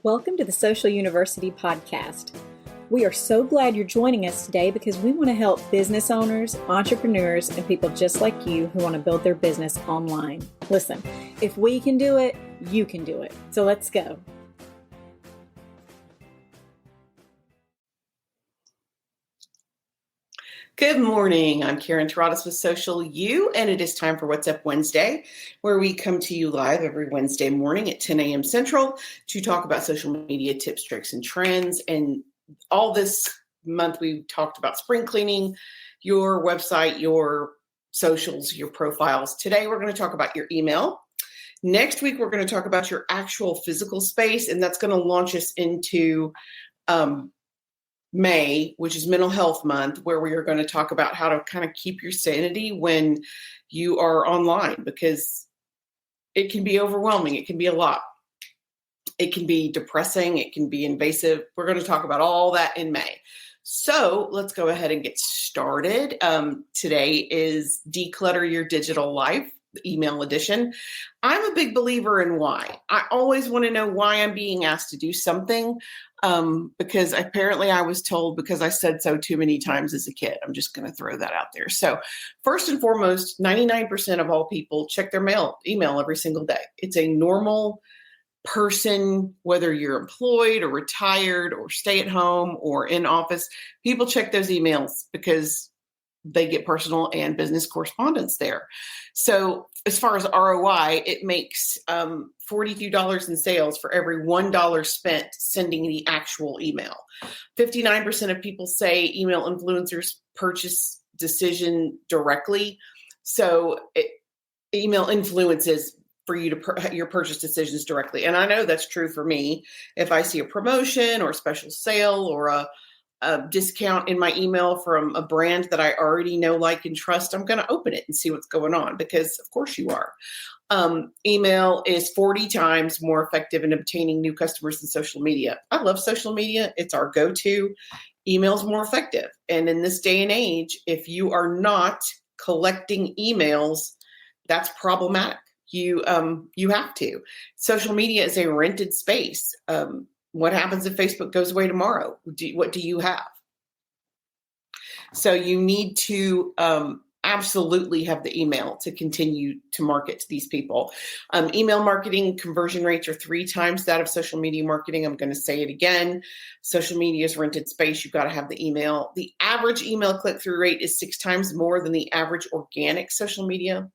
Welcome to the Social University podcast. We are so glad you're joining us today because we want to help business owners, entrepreneurs, and people just like you who want to build their business online. Listen, if we can do it, you can do it. So let's go. Good morning. I'm Karen Terradas with Social U, and it is time for What's Up Wednesday, where we come to you live every Wednesday morning at 10 a.m. Central to talk about social media tips, tricks, and trends. And all this month, we talked about spring cleaning, your website, your socials, your profiles. Today, we're going to talk about your email. Next week, we're going to talk about your actual physical space, and that's going to launch us into May, which is Mental Health Month, where we are going to talk about how to kind of keep your sanity when you are online, because it can be overwhelming. It can be a lot. It can be depressing. It can be invasive. We're going to talk about all that in May. So let's go ahead and get started. Today is Declutter Your Digital Life, the email edition. I'm a big believer in why. I always want to know why I'm being asked to do something. Because apparently I was told because I said so too many times as a kid. I'm just going to throw that out there. So first and foremost, 99% of all people check their email every single day. It's a normal person, whether you're employed or retired or stay at home or in office, people check those emails because they get personal and business correspondence there. So as far as ROI, it makes $42 in sales for every $1 spent sending the actual email. 59% of people say email influencers purchase decision directly. So email influences for you to your purchase decisions directly. And I know that's true for me. If I see a promotion or a special sale or a discount in my email from a brand that I already know, like, and trust, I'm going to open it and see what's going on, because of course you are. Email is 40 times more effective in obtaining new customers than social media. I love social media. It's our go-to. Email is more effective. And in this day and age, if you are not collecting emails, that's problematic. You have to. Social media is a rented space. What happens if Facebook goes away tomorrow? What do you have? So you need to absolutely have the email to continue to market to these people. Email marketing conversion rates are 3 times that of social media marketing. I'm going to say it again. Social media is rented space. You've got to have the email. The average email click-through rate is 6 times more than the average organic social media.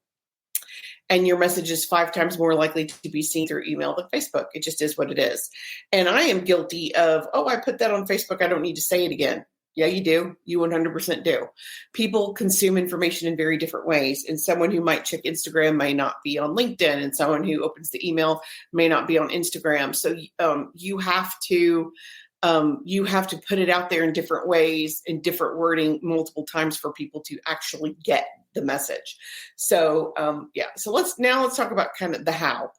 And your message is 5 times more likely to be seen through email than Facebook. It just is what it is. And I am guilty of, I put that on Facebook. I don't need to say it again. Yeah, you do. You 100% do. People consume information in very different ways. And someone who might check Instagram may not be on LinkedIn. And someone who opens the email may not be on Instagram. So you have to put it out there in different ways, in different wording, multiple times for people to actually get the message. So so let's talk about kind of the how.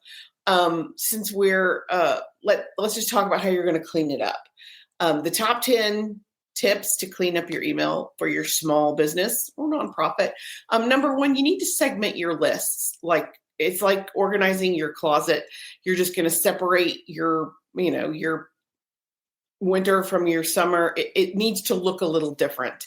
Since we're let's just talk about how you're going to clean it up. The top 10 tips to clean up your email for your small business or nonprofit. Number 1, you need to segment your lists. It's like organizing your closet. You're just going to separate your winter from your summer. It needs to look a little different.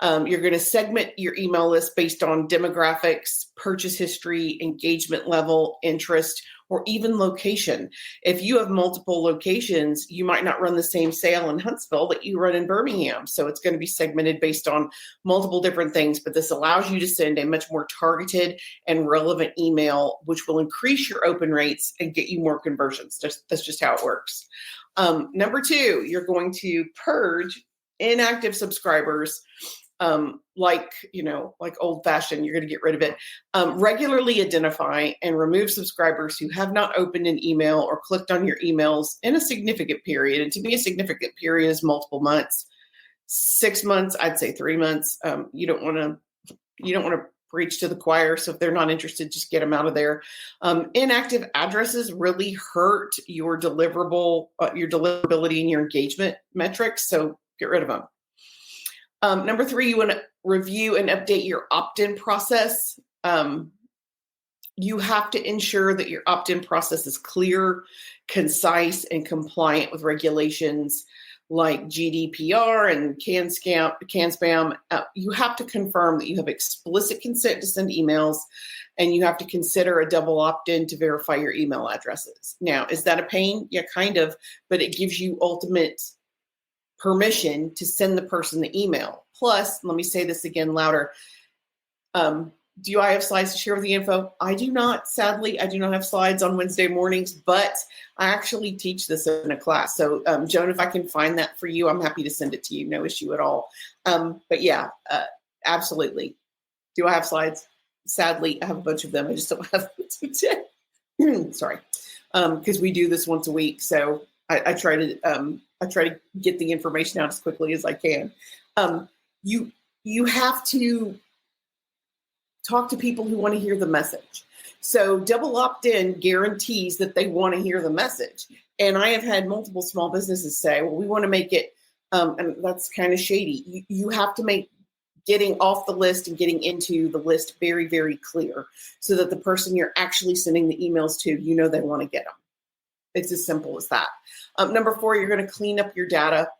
You're going to segment your email list based on demographics, purchase history, engagement level, interest, or even location. If you have multiple locations, you might not run the same sale in Huntsville that you run in Birmingham. So it's going to be segmented based on multiple different things, but this allows you to send a much more targeted and relevant email, which will increase your open rates and get you more conversions. That's just how it works. Number 2, you're going to purge inactive subscribers. Like old fashioned, you're going to get rid of it. Regularly identify and remove subscribers who have not opened an email or clicked on your emails in a significant period. And to me, a significant period is multiple months. 6 months, I'd say 3 months. You don't want to preach to the choir. So if they're not interested, just get them out of there. Inactive addresses really hurt your deliverability and your engagement metrics. So get rid of them. Number 3, you want to review and update your opt-in process. You have to ensure that your opt-in process is clear, concise, and compliant with regulations like GDPR and CAN spam. You have to confirm that you have explicit consent to send emails, and you have to consider a double opt-in to verify your email addresses. Now, is that a pain? Yeah, kind of, but it gives you ultimate permission to send the person the email. Plus, let me say this again louder. Do I have slides to share with the info? I do not. Sadly, I do not have slides on Wednesday mornings, but I actually teach this in a class. So, Joan, if I can find that for you, I'm happy to send it to you. No issue at all. But yeah, absolutely. Do I have slides? Sadly, I have a bunch of them. I just don't have today. Sorry, because we do this once a week. So I try to get the information out as quickly as I can. You have to talk to people who want to hear the message. So double opt-in guarantees that they want to hear the message. And I have had multiple small businesses say, well, we want to make it, and that's kind of shady. You have to make getting off the list and getting into the list very, very clear so that the person you're actually sending the emails to, they want to get them. It's as simple as that. Number 4, you're going to clean up your data.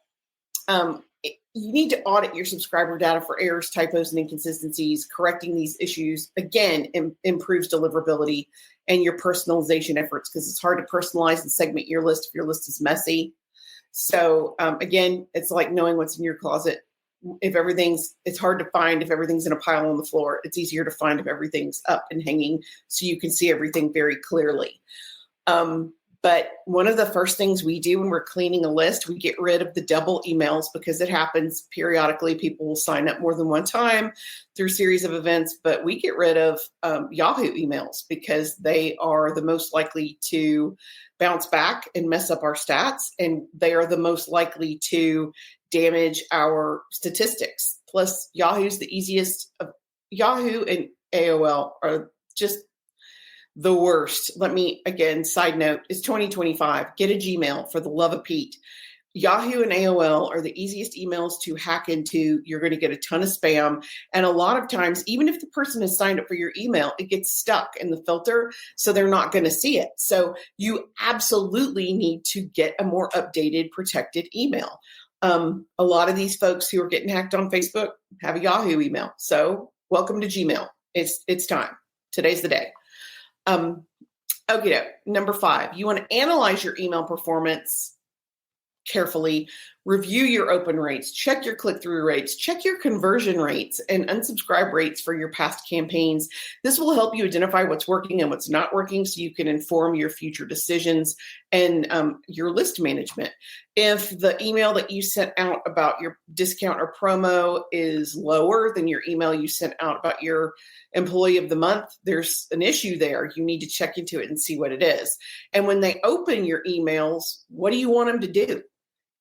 You need to audit your subscriber data for errors, typos, and inconsistencies. Correcting these issues, again, improves deliverability and your personalization efforts, because it's hard to personalize and segment your list if your list is messy. So again, it's like knowing what's in your closet. It's hard to find if everything's in a pile on the floor. It's easier to find if everything's up and hanging so you can see everything very clearly. But one of the first things we do when we're cleaning a list, we get rid of the double emails, because it happens periodically. People will sign up more than one time through a series of events, but we get rid of Yahoo emails because they are the most likely to bounce back and mess up our stats, and they are the most likely to damage our statistics. Plus, Yahoo's the easiest. Yahoo and AOL are just the worst. Let me, again, side note, it's 2025. Get a Gmail, for the love of Pete. Yahoo and AOL are the easiest emails to hack into. You're going to get a ton of spam. And a lot of times, even if the person has signed up for your email, it gets stuck in the filter, so they're not going to see it. So you absolutely need to get a more updated, protected email. A lot of these folks who are getting hacked on Facebook have a Yahoo email. So welcome to Gmail. It's time. Today's the day. Okay, number 5, you want to analyze your email performance carefully, review your open rates, check your click-through rates, check your conversion rates and unsubscribe rates for your past campaigns. This will help you identify what's working and what's not working, so you can inform your future decisions and your list management. If the email that you sent out about your discount or promo is lower than your email you sent out about your employee of the month, there's an issue there. You need to check into it and see what it is. And when they open your emails, what do you want them to do?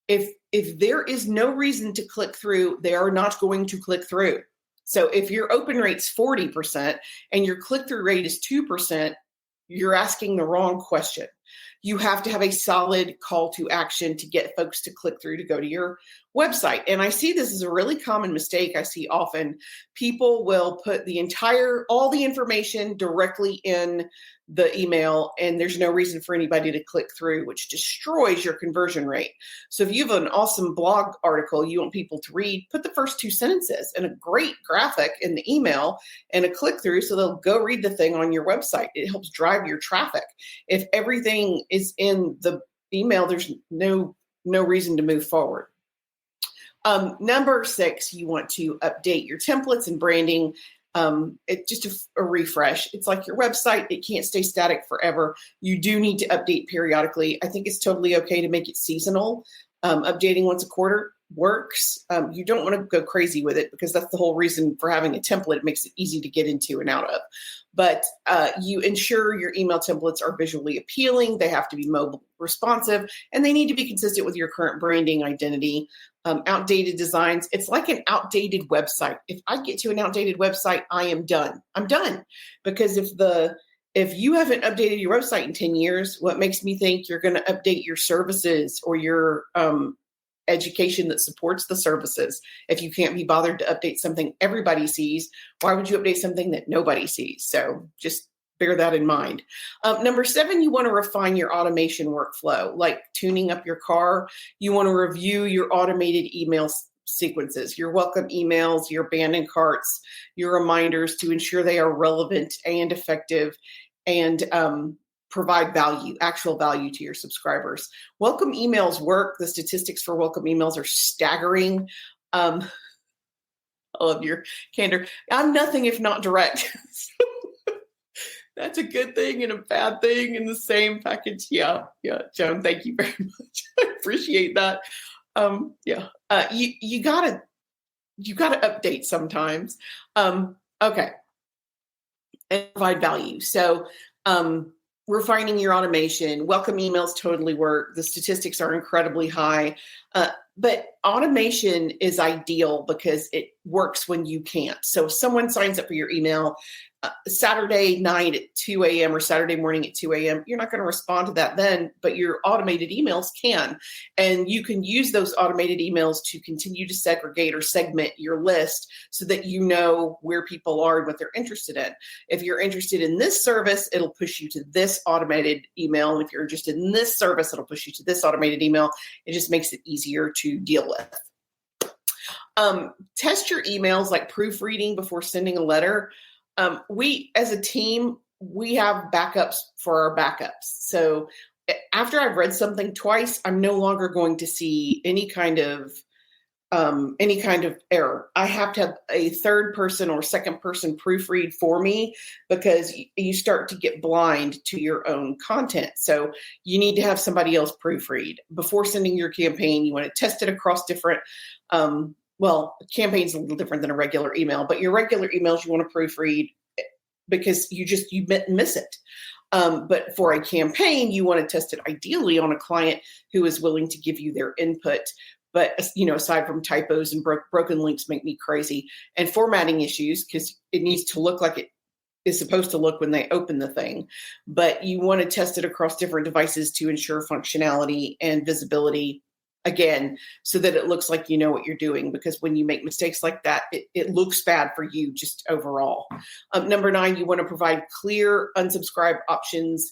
If there is no reason to click through, they are not going to click through. So if your open rate's 40% and your click-through rate is 2%, you're asking the wrong question. You have to have a solid call to action to get folks to click through to go to your website. And I see this as a really common mistake I see often. People will put all the information directly in the email, and there's no reason for anybody to click through, which destroys your conversion rate. So if you have an awesome blog article you want people to read, put the first 2 sentences and a great graphic in the email and a click through, so they'll go read the thing on your website. It helps drive your traffic. If everything is in the email, there's no reason to move forward. Number 6, you want to update your templates and branding. It's just a refresh. It's like your website. It can't stay static forever. You do need to update periodically. I think it's totally okay to make it seasonal. Updating once a quarter works. You don't want to go crazy with it, because that's the whole reason for having a template. It makes it easy to get into and out of. But you ensure your email templates are visually appealing. They have to be mobile responsive, and they need to be consistent with your current branding identity. Outdated designs. It's like an outdated website. If I get to an outdated website, I am done. I'm done. Because if you haven't updated your website in 10 years, what makes me think you're going to update your services or your education that supports the services? If you can't be bothered to update something everybody sees, why would you update something that nobody sees? So just bear that in mind. Number 7, you want to refine your automation workflow, like tuning up your car. You want to review your automated email sequences, your welcome emails, your abandoned carts, your reminders to ensure they are relevant and effective and provide value, actual value to your subscribers. Welcome emails work. The statistics for welcome emails are staggering. I love your candor. I'm nothing if not direct. That's a good thing and a bad thing in the same package. Yeah, Joan, thank you very much. I appreciate that. You gotta update sometimes. Okay, and provide value. So, refining your automation. Welcome emails totally work. The statistics are incredibly high. But automation is ideal because it works when you can't. So if someone signs up for your email Saturday night at 2 a.m. or Saturday morning at 2 a.m., you're not going to respond to that then, but your automated emails can. And you can use those automated emails to continue to segregate or segment your list so that you know where people are and what they're interested in. If you're interested in this service, it'll push you to this automated email. And if you're interested in this service, it'll push you to this automated email. It just makes it easier to deal with. Test your emails, like proofreading before sending a letter. We, as a team, we have backups for our backups. So after I've read something twice, I'm no longer going to see any kind of error. I have to have a third person or second person proofread for me because you start to get blind to your own content. So you need to have somebody else proofread before sending your campaign. You want to test it across different, campaign's a little different than a regular email, but your regular emails you want to proofread because you miss it. But for a campaign, you want to test it ideally on a client who is willing to give you their input. But, aside from typos and broken links make me crazy, and formatting issues, because it needs to look like it is supposed to look when they open the thing. But you want to test it across different devices to ensure functionality and visibility, again, so that it looks like you know what you're doing. Because when you make mistakes like that, it looks bad for you just overall. Number 9, you want to provide clear unsubscribe options.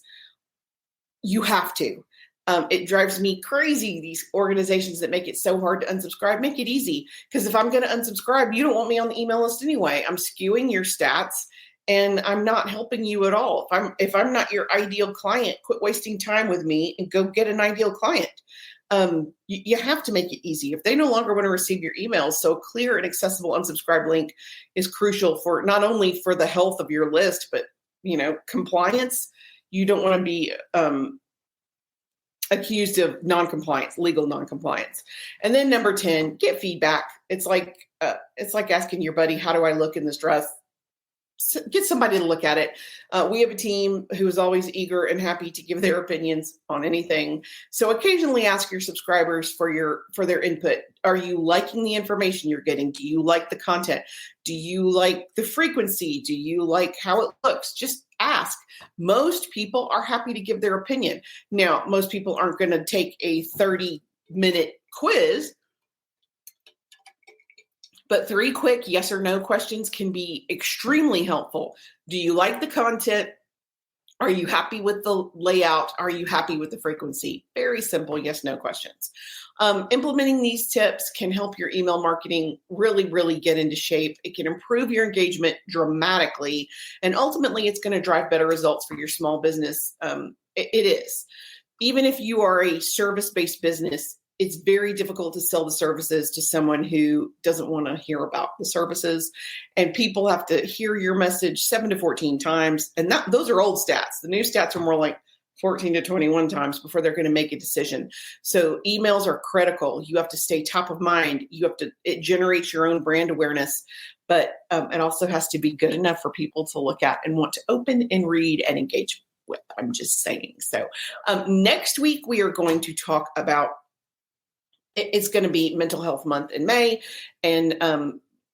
You have to. It drives me crazy, these organizations that make it so hard to unsubscribe. Make it easy, because if I'm going to unsubscribe, you don't want me on the email list anyway. I'm skewing your stats and I'm not helping you at all. If I'm not your ideal client, quit wasting time with me and go get an ideal client. You have to make it easy. If they no longer want to receive your emails, so clear and accessible unsubscribe link is crucial for not only for the health of your list, but compliance. You don't want to be accused of non-compliance, legal non-compliance. And then number 10, get feedback. It's like asking your buddy, how do I look in this dress? Get somebody to look at it. We have a team who is always eager and happy to give their opinions on anything. So occasionally ask your subscribers for their input. Are you liking the information you're getting? Do you like the content? Do you like the frequency? Do you like how it looks? Just ask. Most people are happy to give their opinion. Now, most people aren't going to take a 30-minute quiz, but 3 quick yes or no questions can be extremely helpful. Do you like the content? Are you happy with the layout? Are you happy with the frequency? Very simple yes/no questions. Implementing these tips can help your email marketing really, really get into shape. It can improve your engagement dramatically, and ultimately it's going to drive better results for your small business. It is. Even if you are a service-based business, it's very difficult to sell the services to someone who doesn't want to hear about the services. And people have to hear your message 7 to 14 times. And those are old stats. The new stats are more like 14 to 21 times before they're going to make a decision. So emails are critical. You have to stay top of mind. It generates your own brand awareness, but it also has to be good enough for people to look at and want to open and read and engage with. I'm just saying. So next week, we are going to talk about, it's going to be Mental Health Month in May. And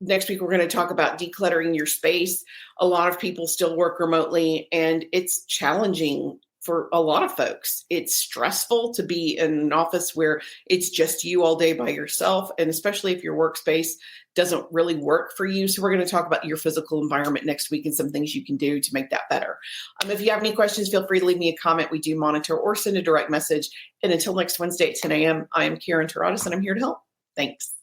next week, we're going to talk about decluttering your space. A lot of people still work remotely, and it's challenging for a lot of folks. It's stressful to be in an office where it's just you all day by yourself, and especially if your workspace doesn't really work for you. So we're going to talk about your physical environment next week and some things you can do to make that better. If you have any questions, feel free to leave me a comment. We do monitor, or send a direct message. And until next Wednesday at 10 a.m., I am Karen Taradas, and I'm here to help. Thanks.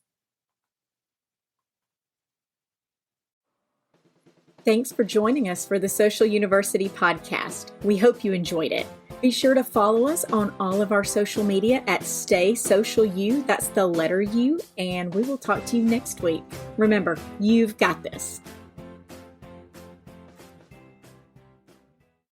Thanks for joining us for the Social University podcast. We hope you enjoyed it. Be sure to follow us on all of our social media at Stay Social U. That's the letter U. And we will talk to you next week. Remember, you've got this.